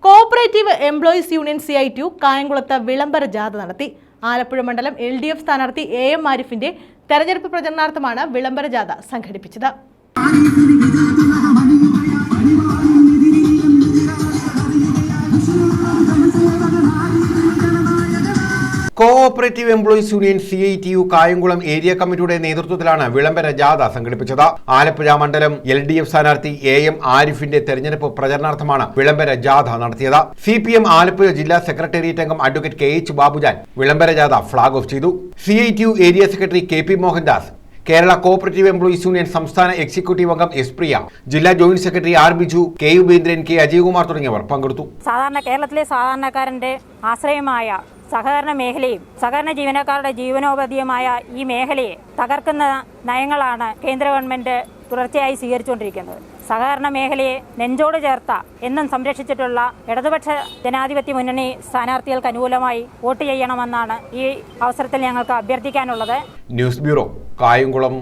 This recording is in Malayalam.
കോഓപ്പറേറ്റീവ് എംപ്ലോയീസ് യൂണിയൻ CITU കായംകുളത്ത് വിളംബര ജാഥ നടത്തി. ആലപ്പുഴ മണ്ഡലം LDF സ്ഥാനാർത്ഥി AM ആരിഫിന്റെ തെരഞ്ഞെടുപ്പ് പ്രചരണാർത്ഥമാണ് വിളംബര ജാഥ സംഘടിപ്പിച്ചത്. Cooperative employees union CITU Kayamkulam area കമ്മിറ്റിയുടെ നേതൃത്വത്തിലാണ് വിളംബര ജാഥ സംഘടിപ്പിച്ചത്. ആലപ്പുഴ മണ്ഡലം LDF സ്ഥാനാർത്ഥി AM ആരിഫിന്റെ തെരഞ്ഞെടുപ്പ് പ്രചരണാർത്ഥമാണ് വിളംബര ജാഥ നടത്തിയത്. CPM ആലപ്പുഴ ജില്ലാ സെക്രട്ടേറിയറ്റ് അംഗം അഡ്വക്കേറ്റ് KH ബാബുജാൻ വിളംബര ജാഥ ഫ്ളാഗ് ഓഫ് ചെയ്തു. CITU area secretary KP Mohandas, Kerala cooperative employees union സംസ്ഥാന എക്സിക്യൂട്ടീവ് അംഗം S പ്രിയ, ജില്ലാ joint secretary R Biju, K Upendran, K Ajaykumar തുടങ്ങിയവർ പങ്കെടുത്തു. കേരളത്തിലെ സാധാരണക്കാരന്റെ ആശ്രയമായ സഹകരണ മേഖലയും സഹകരണ ജീവനക്കാരുടെ ജീവനോപാധിയുമായ ഈ മേഖലയെ തകർക്കുന്ന നയങ്ങളാണ് കേന്ദ്ര ഗവൺമെന്റ് തുടർച്ചയായി സ്വീകരിച്ചുകൊണ്ടിരിക്കുന്നത്. സഹകരണ മേഖലയെ നെഞ്ചോട് ചേർത്ത എന്നും സംരക്ഷിച്ചിട്ടുള്ള ഇടതുപക്ഷ ജനാധിപത്യ മുന്നണി സ്ഥാനാർത്ഥികൾക്ക് അനുകൂലമായി വോട്ട് ചെയ്യണമെന്നാണ് ഈ അവസരത്തിൽ ഞങ്ങൾക്ക് അഭ്യർത്ഥിക്കാനുള്ളത്. News bureau, Kayamkulam.